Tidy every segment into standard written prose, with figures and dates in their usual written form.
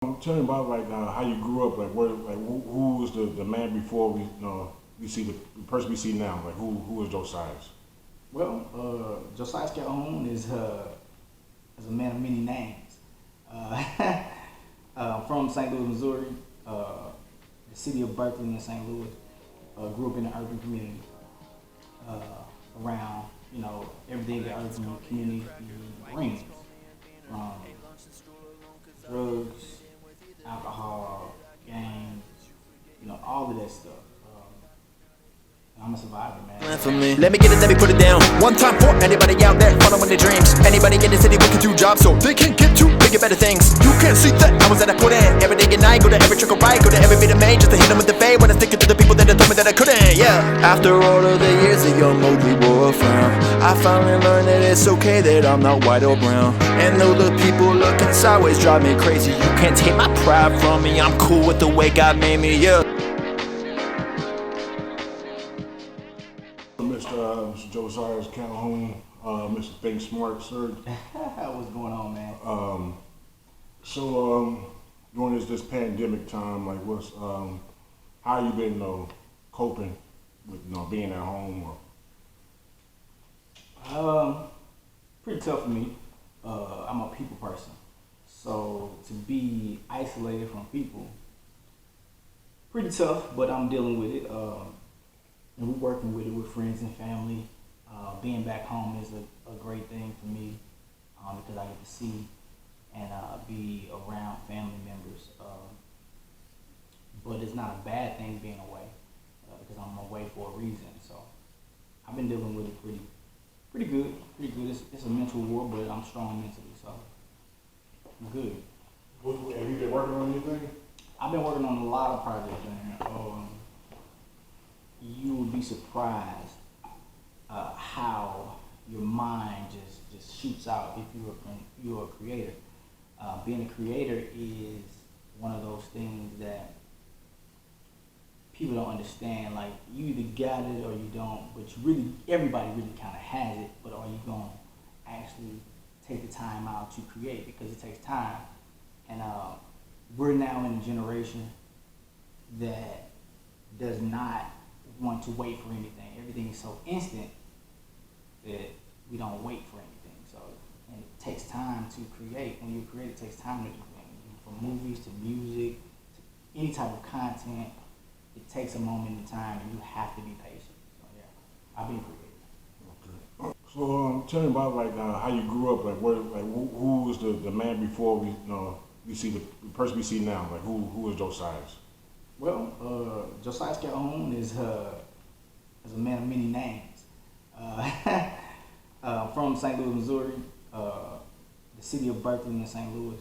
Tell me about like how you grew up. Like who was the man before we see the person we see now. Like who was Josiah? Well, Josiah Calhoun is a man of many names. Uh, from St. Louis, Missouri, the city of Berkely in St. Louis. Grew up in an urban community uh, around, everything the urban community brings, from drugs, alcohol, gangs, all of that stuff. I'm a survivor, man. For me. Let me get it, let me put it down. One time for anybody out there following their dreams. Anybody in the city we can do jobs so they can get to bigger, better things. You can't see the hours that I put in. Every day and night, go to every trick or right, go to every bit of main just to hit them with the fade. When I stick it to the people that told me that I couldn't, yeah. After all of the years, the young Mowgli wore a frown. I finally learned that it's okay that I'm not white or brown. And though the people looking sideways drive me crazy, you can't take my pride from me. I'm cool with the way God made me, yeah. Mr. Josiah Calhoun, Mr. ThinkSmart, sir. What's going on, man? During this pandemic time, like how you been coping with being at home? Pretty tough for me. I'm a people person, so to be isolated from people, pretty tough. But I'm dealing with it. And we're working with it with friends and family. Being back home is a great thing for me because I get to see and be around family members. But it's not a bad thing being away because I'm away for a reason. So I've been dealing with it pretty good. It's a mental war, but I'm strong mentally, so I'm good. Have you been working on anything? I've been working on a lot of projects, man. You would be surprised how your mind just shoots out if you're a creator. Being a creator is one of those things that people don't understand. Like, you either got it or you don't, but everybody really kind of has it. But are you going to actually take the time out to create? Because it takes time, and we're now in a generation that does not want to wait for anything. Everything is so instant that we don't wait for anything. So, and it takes time to create. When you create, it takes time to do things. From movies to music to any type of content, it takes a moment in time, and you have to be patient. So yeah, I've been creative. Okay. So tell me about like how you grew up. Like who was the man before we see the person we see now. Like who was Josiah? Well, Josiah Calhoun is a man of many names. From St. Louis, Missouri, the city of Berkely in St. Louis.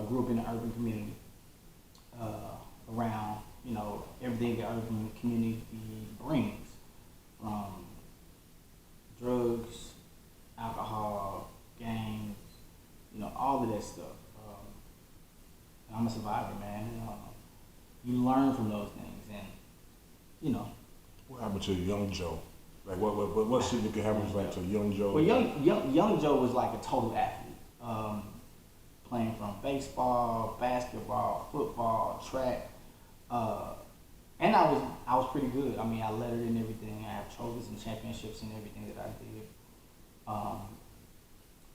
Grew up in an urban community around, everything the urban community brings, from drugs, alcohol, gangs, all of that stuff. I'm a survivor, man. You learn from those things, and What happened to young Joe? Like what significant happens like to young Joe? well, young Joe was like a total athlete, playing from baseball, basketball, football, track, and I was pretty good. I mean, I lettered in everything. I have trophies and championships and everything that I did.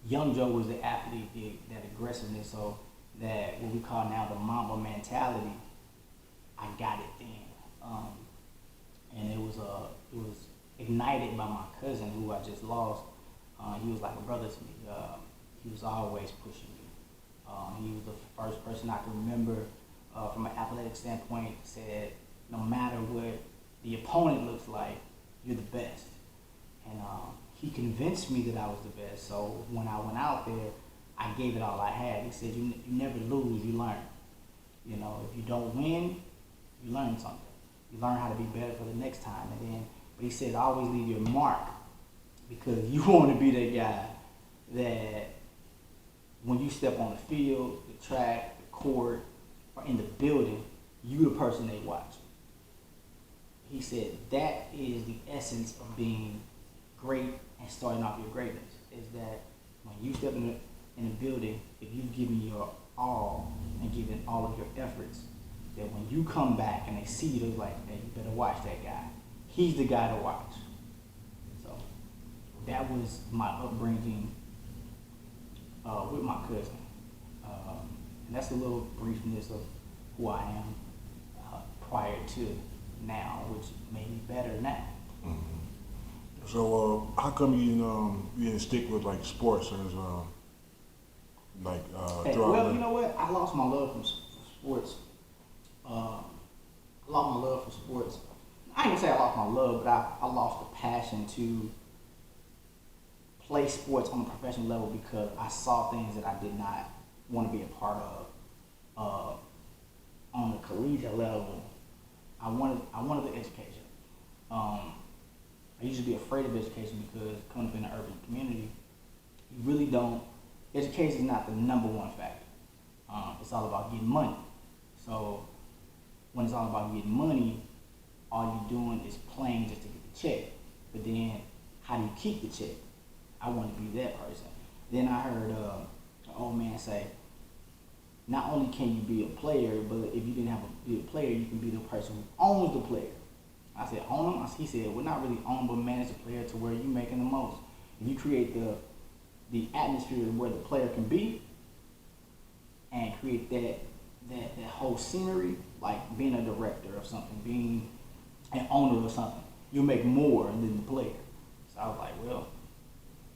Young Joe was the athlete, that aggressiveness, so that what we call now the Mamba mentality. I got it then, and it was ignited by my cousin who I just lost. He was like a brother to me. He was always pushing me. He was the first person I can remember from an athletic standpoint said, no matter what the opponent looks like, you're the best. And he convinced me that I was the best. So when I went out there, I gave it all I had. He said, you never lose, you learn. If you don't win, you learn something. You learn how to be better for the next time. But he said, always leave your mark, because you want to be that guy that when you step on the field, the track, the court, or in the building, you the person they watch. He said that is the essence of being great and starting off your greatness, is that when you step in the building, if you've given your all and give it all of your efforts, that when you come back and they see you, they're like, hey, you better watch that guy. He's the guy to watch. So that was my upbringing with my cousin. And that's a little briefness of who I am prior to now, which made me better now. Mm-hmm. So how come you didn't stick with like sports as Hey, throughout? well, you know what? I lost my love for sports. I lost my love for sports. I ain't gonna say I lost my love, but I lost the passion to play sports on a professional level because I saw things that I did not want to be a part of. On the collegiate level, I wanted the education. I used to be afraid of education because coming up in an urban community, you really don't. Education is not the number one factor. It's all about getting money. So when it's all about getting money, all you're doing is playing just to get the check. But then, how do you keep the check? I want to be that person. Then I heard an old man say, not only can you be a player, but if you didn't have to be a player, you can be the person who owns the player. I said, own them? He said, well, not really own, but manage the player to where you're making the most. If you create the atmosphere where the player can be and create that whole scenery, like being a director of something, being an owner of something, you'll make more than the player. So I was like, well,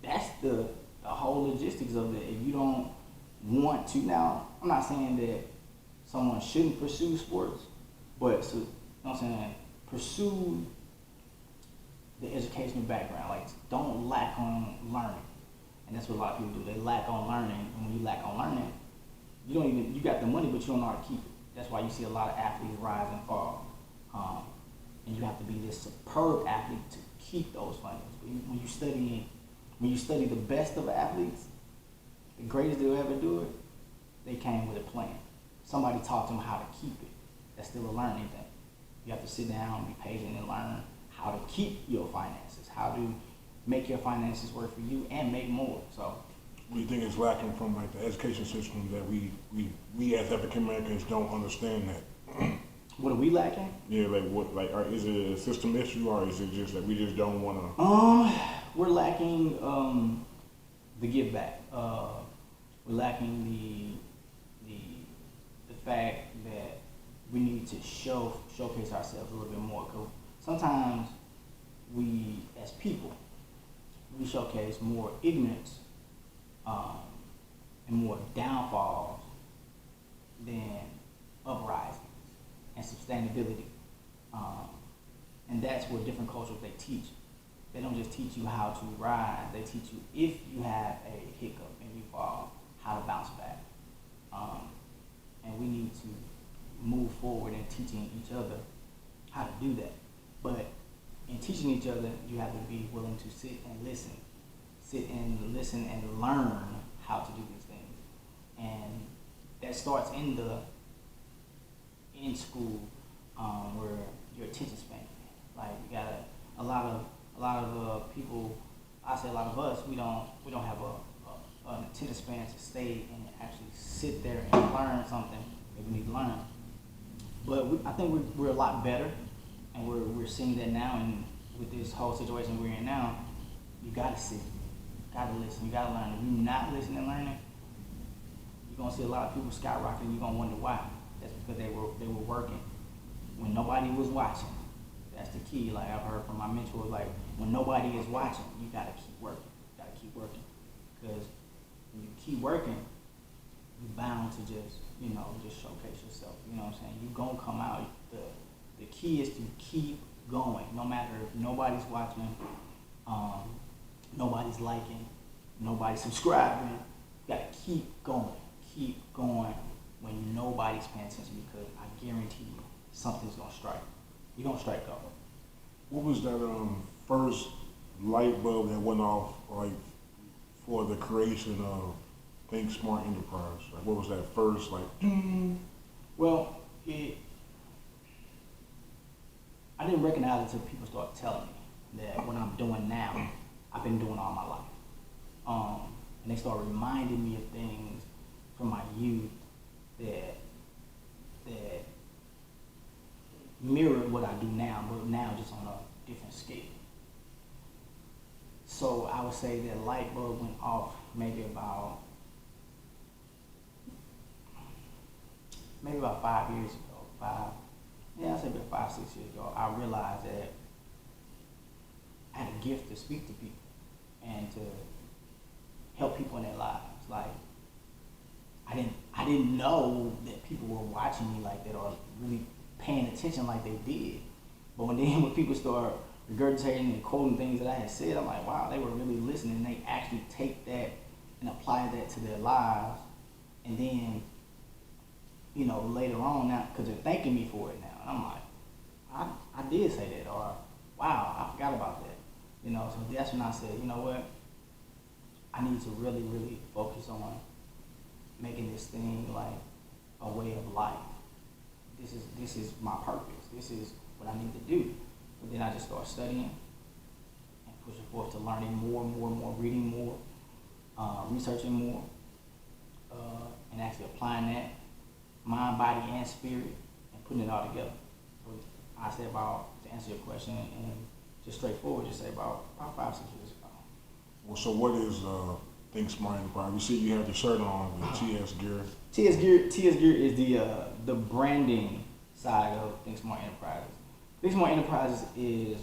that's the whole logistics of it. If you don't want to, now, I'm not saying that someone shouldn't pursue sports, but, so, you know what I'm saying, pursue the educational background. Like, don't lack on learning. And that's what a lot of people do. They lack on learning. And when you lack on learning, you got the money, but you don't know how to keep it. That's why you see a lot of athletes rise and fall. And you have to be this superb athlete to keep those funds. When you study the best of athletes, the greatest they'll ever do it, they came with a plan. Somebody taught them how to keep it. That's still a learning thing. You have to sit down, be patient, and learn how to keep your finances, how to make your finances work for you and make more. So, what do you think is lacking from like the education system that we as African Americans don't understand that? what are we lacking? Yeah, is it a system issue or is it just that we just don't want to? We're lacking the give back. We're lacking the fact that we need to showcase ourselves a little bit more. Cause sometimes we, as people, we showcase more ignorance and more downfalls than uprisings and sustainability. And that's what different cultures they teach. They don't just teach you how to rise, they teach you if you have a hiccup and you fall, how to bounce back. And we need to move forward in teaching each other how to do that. But in teaching each other, you have to be willing to sit and listen and learn how to do these things. And that starts in school, where your attention span. Like, you gotta, a lot of people, I say a lot of us, we don't have an attention span to stay and actually sit there and learn something that we need to learn. But I think we're a lot better, and we're seeing that now. And with this whole situation we're in now, you gotta sit, you gotta listen, you gotta learn. If you're not listening and learning, you're gonna see a lot of people skyrocketing. You're gonna wonder why. That's because they were working when nobody was watching. That's the key. Like, I've heard from my mentors, like, when nobody is watching, you gotta keep working. You gotta keep working, because when you keep working, you're bound to just showcase yourself. You know what I'm saying? You're gonna come out. The key is to keep going, no matter if nobody's watching, nobody's liking, nobody's subscribing. You gotta keep going when nobody's paying attention, because I guarantee you something's gonna strike. You're gonna strike gold. What was that first light bulb that went off, like, for the creation of ThinkSmart Enterprise? Like, what was that first, like, Well, I didn't recognize it until people started telling me that what I'm doing now, I've been doing all my life. And they started reminding me of things from my youth that mirrored what I do now, but now just on a different scale. So I would say that light bulb went off maybe about 5 years ago. I'd say about 5, 6 years ago. I realized that I had a gift to speak to people and to help people in their lives. Like I didn't know that people were watching me like that or really paying attention like they did. But when people start regurgitating and quoting things that I had said, I'm like, wow, they were really listening. They actually take that and apply that to their lives. And then, later on now, because they're thanking me for it now. And I'm like, I did say that, or wow, I forgot about that. So that's when I said, you know what? I need to really, really focus on making this thing like a way of life. This is my purpose. This is what I need to do. But then I just start studying and pushing forth to learning more and more and more, reading more, researching more, and actually applying that mind, body, and spirit, and putting it all together. So I say to answer your question, and just straightforward, just say about 5, 6 years ago. Well, so what is ThinkSmart Enterprise? We see you have your shirt on with TS Gear. TS Gear is the branding side of ThinkSmart Enterprises. ThinkSmart Enterprises is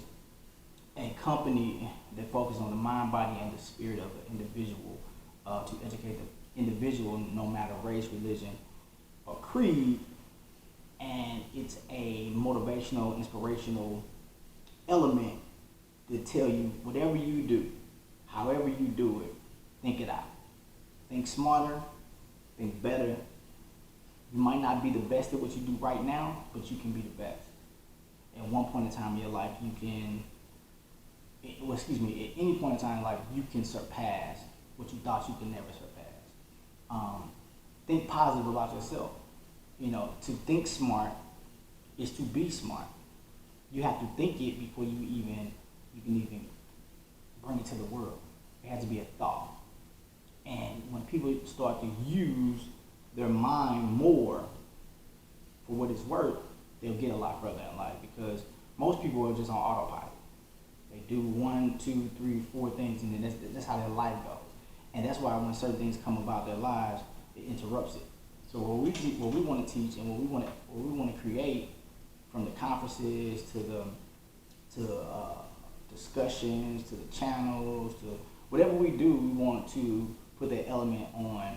a company that focuses on the mind, body, and the spirit of the individual to educate the individual, no matter race, religion, or creed. And it's a motivational, inspirational element to tell you whatever you do, however you do it, think it out. Think smarter, think better. You might not be the best at what you do right now, but you can be the best. At one point in time in your life, at any point in time in life, you can surpass what you thought you could never surpass. Think positive about yourself. To think smart is to be smart. You have to think it before you can even bring it to the world. It has to be a thought. And when people start to use their mind more for what it's worth, they'll get a lot further in life, because most people are just on autopilot. They do 1, 2, 3, 4 things, and then that's how their life goes. And that's why when certain things come about their lives, it interrupts it. So what we want to teach and what we want to create, from the conferences to the discussions to the channels to whatever we do, we want to put that element on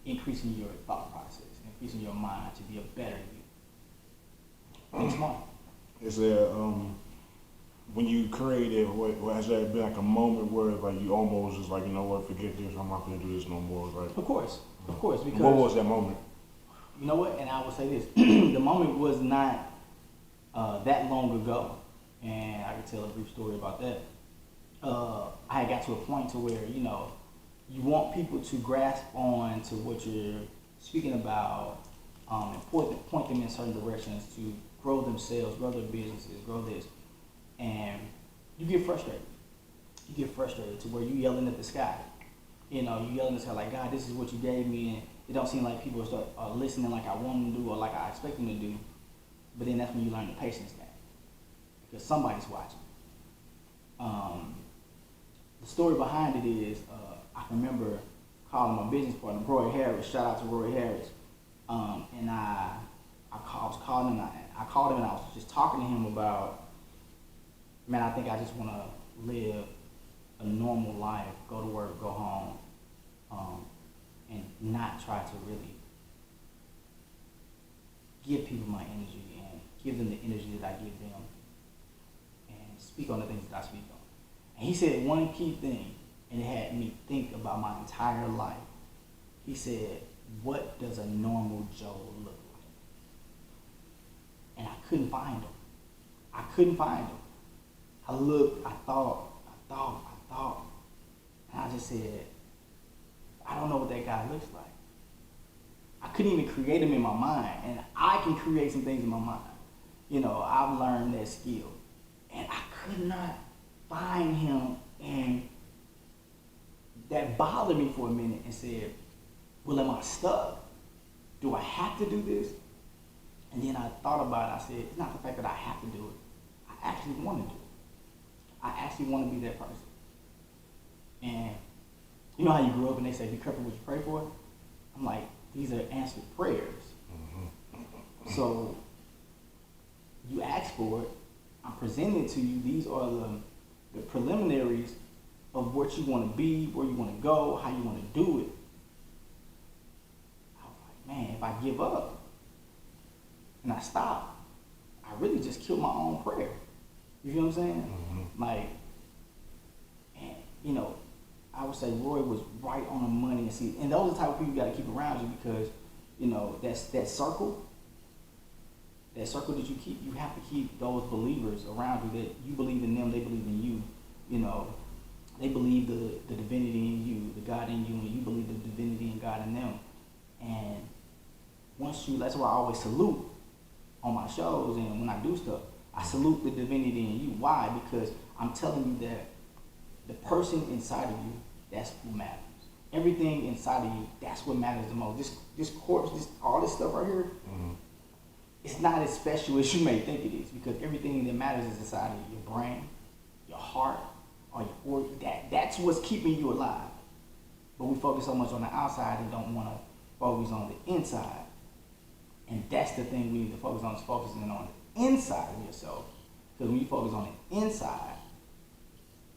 increasing your thought process, increasing your mind to be a better you. Think smart. Is there when you created, has there been like a moment where like you almost just like, you know what, forget this, I'm not gonna do this no more? Like, Of course, because what was that moment? You know what? And I will say this: the moment was not that long ago, and I can tell a brief story about that. I had got to a point to where you want people to grasp on to what you're speaking about, and point them in certain directions to grow themselves, grow their businesses, grow this, and you get frustrated. You get frustrated to where you yelling at the sky. You yelling at the sky like, God, this is what you gave me, and it don't seem like people are listening like I want them to do or like I expect them to do. But then that's when you learn the patience game, because somebody's watching. The story behind it is, I can remember calling my business partner, Roy Harris. Shout out to Roy Harris. And I called him and I was just talking to him about, man, I think I just want to live a normal life, go to work, go home, and not try to really give people my energy and give them the energy that I give them and speak on the things that I speak on. And he said one key thing, and it had me think about my entire life. He said, what does a normal Joe look like? And I couldn't find him. I looked, I thought, and I just said, I don't know what that guy looks like. I couldn't even create him in my mind, and I can create some things in my mind. I've learned that skill, and I could not find him, and that bothered me for a minute and said, well, am I stuck? do I have to do this? And then I thought about it. I said, it's not the fact that I have to do it. I actually want to do it. I actually want to be that person. And you know how you grew up and they say, be careful what you pray for? I'm like, these are answered prayers. So you ask for it. I'm presenting it to you. These are the preliminaries of what you want to be, where you want to go, how you want to do it. I was like, man, if I give up and I stop, I really just killed my own prayer. You feel what I'm saying? Like, and, you know, I would say Roy was right on the money. And see, and those are the type of people you got to keep around you because, you know, that circle that you keep, you have to keep those believers around you that you believe in them, they believe in you. You know, they believe the divinity in you, the God in you, and you believe the divinity and God in them. And once you, that's why I always salute on my shows and when I do stuff, I salute the divinity in you. Why? Because I'm telling you that the person inside of you, that's who matters. Everything inside of you, that's what matters the most. This corpse, all this stuff right here, it's not as special as you may think it is because everything that matters is inside of you. Your brain, your heart, or your organ. That's what's keeping you alive. But we focus so much on the outside and don't want to focus on the inside. And that's the thing we need to focus on, is focusing on the inside of yourself. Because when you focus on the inside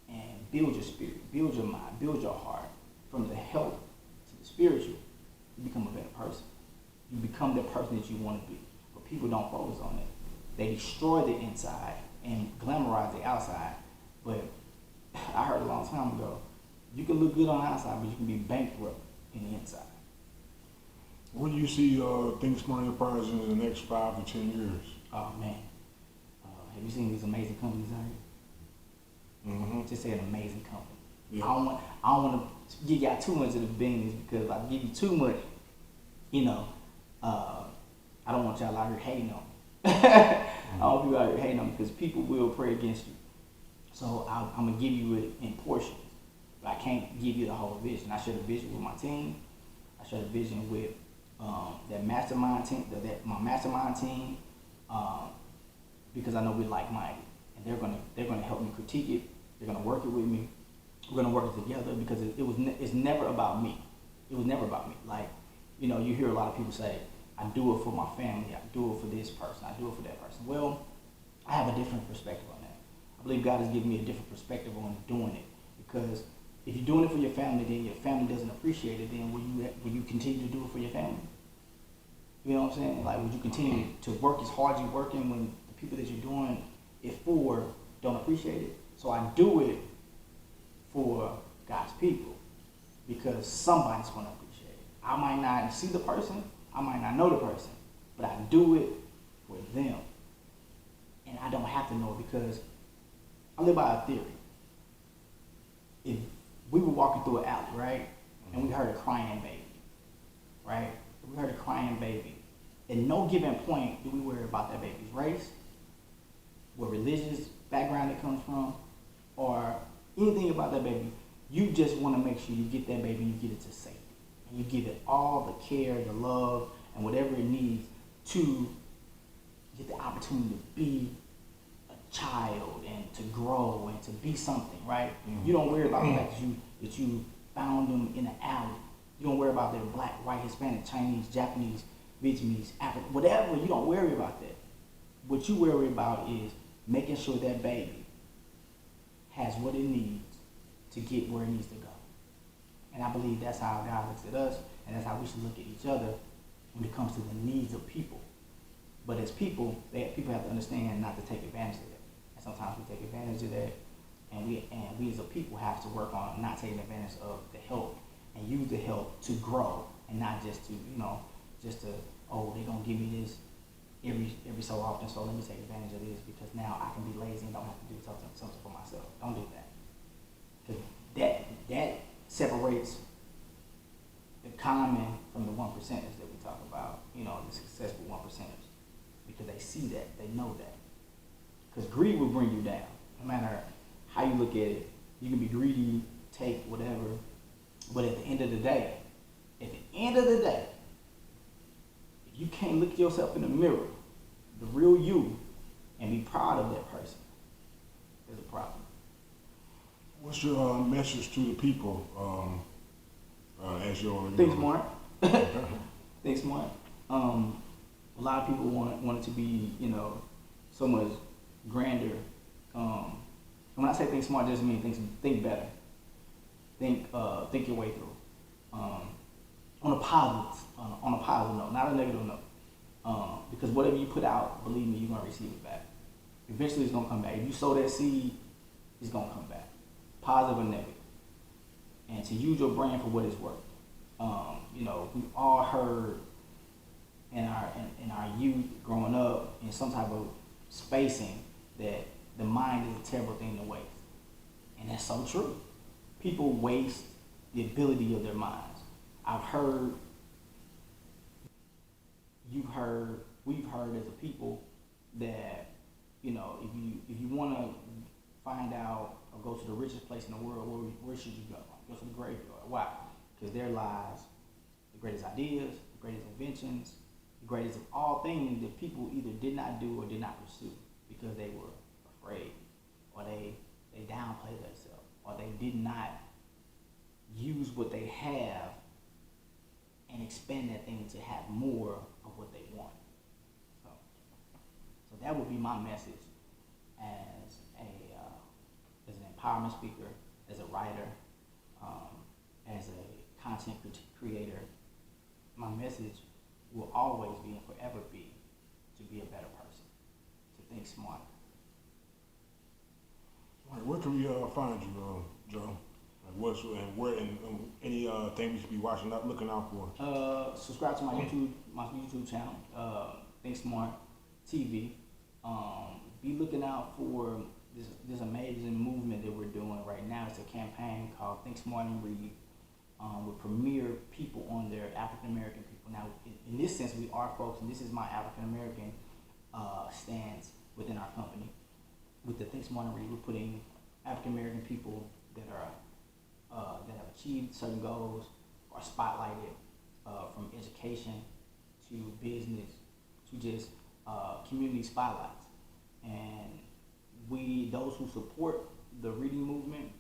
and build your spirit, build your mind, build your heart, from the health to the spiritual, you become a better person. You become the person that you want to be. But people don't focus on it. They destroy the inside and glamorize the outside. But I heard a long time ago, you can look good on the outside, but you can be bankrupt in the inside. Where do you see ThinkSmart Enterprise in the next 5 to 10 years? Oh man, have you seen these amazing companies out here? Just say an amazing company. Yeah. I don't want to give y'all too much of the business because if I give you too much, you know, I don't want y'all out here hating on me. I don't want people out here hating on me because people will pray against you. So I'm gonna give you it in portions. But I can't give you the whole vision. I share the vision with my team. I share the vision with that mastermind team, my mastermind team, because I know we're like-minded, and they're gonna help me critique it. They're gonna work it with me. We're gonna work it together because it's never about me. It was never about me. Like, you know, you hear a lot of people say, I do it for my family, I do it for this person, I do it for that person. Well, I have a different perspective on that. I believe God has given me a different perspective on doing it, because if you're doing it for your family, then your family doesn't appreciate it, then will you continue to do it for your family? You know what I'm saying? Like, would you continue to work as hard as you're working when the people that you're doing it for don't appreciate it? So I do it for God's people because somebody's going to appreciate it. I might not see the person, I might not know the person, but I do it for them. And I don't have to know it because I live by a theory. If we were walking through an alley, right, and we heard a crying baby, right? If we heard a crying baby, at no given point do we worry about that baby's race, what religious background it comes from, or anything about that baby. You just want to make sure you get that baby and you get it to safety. And you give it all the care, the love, and whatever it needs to get the opportunity to be a child and to grow and to be something, right? You don't worry about the fact that you found them in an alley. You don't worry about their black, white, Hispanic, Chinese, Japanese, Vietnamese, African, whatever. You don't worry about that. What you worry about is making sure that baby has what it needs to get where it needs to go. And I believe that's how God looks at us, and that's how we should look at each other when it comes to the needs of people. But as people have to understand not to take advantage of that. And sometimes we take advantage of that, and we as a people have to work on not taking advantage of the help and use the help to grow, and not just to, they're gonna give me this every so often, so let me take advantage of this because now I can be lazy and don't have to do something for myself. Don't do that. Because that separates the common from the 1%ers that we talk about, the successful 1%ers. Because they see that, they know that. Because greed will bring you down. No matter how you look at it, you can be greedy, take whatever, but at the end of the day, you can't look yourself in the mirror, the real you, and be proud of that person, there's a problem. What's your message to the people as your ThinkSmart. ThinkSmart. A lot of people want it to be, so much grander. When I say think smart, it doesn't mean think better. Think your way through. On a positive note, not a negative note. Because whatever you put out, believe me, you're gonna receive it back. Eventually, it's gonna come back. If you sow that seed, it's gonna come back, positive or negative. And to use your brain for what it's worth. We've all heard in our youth growing up in some type of spacing that the mind is a terrible thing to waste. And that's so true. People waste the ability of their minds. We've heard as a people that, if you want to find out or go to the richest place in the world, where should you go? Go to the graveyard. Why? Because there lies the greatest ideas, the greatest inventions, the greatest of all things that people either did not do or did not pursue because they were afraid, or they downplayed themselves, or they did not use what they have and expand that thing to have more of what they want. So that would be my message as an empowerment speaker, as a writer, as a content creator. My message will always be and forever be to be a better person, to think smart. All right, where can we find you, Joe? Where any thing we should be watching out, looking out for? Subscribe to my YouTube channel, ThinkSmart TV. Be looking out for this amazing movement that we're doing right now. It's a campaign called Think Smart and Read, with premier people on there, African American people. Now, in this sense, we are folks, and this is my African American stance within our company. With the Think Smart and Read, we're putting African American people that have achieved certain goals or spotlighted, from education to business to just community spotlights. And those who support the reading movement,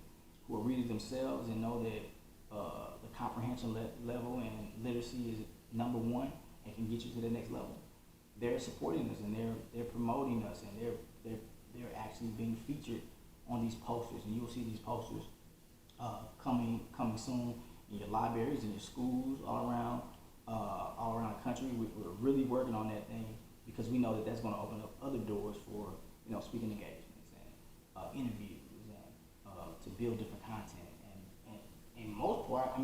who are readers themselves and know that the comprehension level and literacy is number one and can get you to the next level, they're supporting us and they're promoting us, and they're actually being featured on these posters. And you'll see these posters coming soon in your libraries, in your schools, all around the country. We're really working on that thing because we know that that's going to open up other doors for speaking engagements and interviews and to build different content. And most part,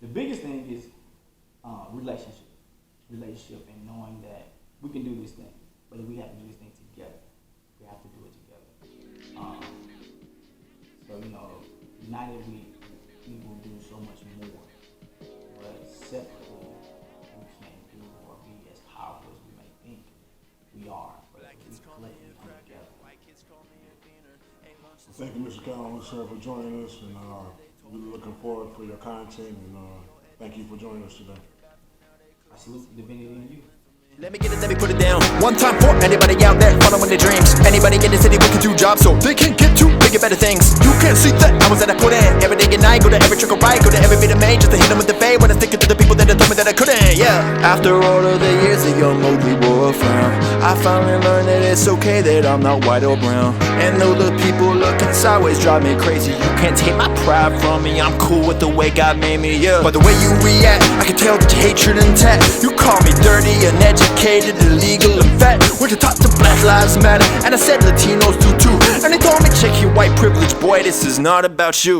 the biggest thing is relationship, and knowing that we can do this thing, but we have to do this thing together. We have to do it together. United we will do so much more, but separately we can't do or be as powerful as we may think we are. But if we collectively come together. Thank you, Mr. Collins, sir, for joining us, and we're looking forward for your content, and thank you for joining us today. I salute the divinity in you. Let me get it, let me put it down. One time for anybody out there following their dreams. Anybody in the city working 2 jobs so they can get to bigger, better things. You can't see the hours that I put in. Every day and night, go to every trick or right, go to every bit of May just to hit them with the fade. When I stick it to the people that told me that I couldn't, yeah. After all of the years, a young Mowgli wore a frown. I finally learned that it's okay that I'm not white or brown. And though the people looking sideways drive me crazy, you can't take my pride from me. I'm cool with the way God made me, yeah. By the way you react, I can tell that your hatred intact. You call me dirty, uneducated, illegal, and fat. We're to talk to Black Lives Matter, and I said Latinos do too. And they told me check your white privilege, boy, this is not about you.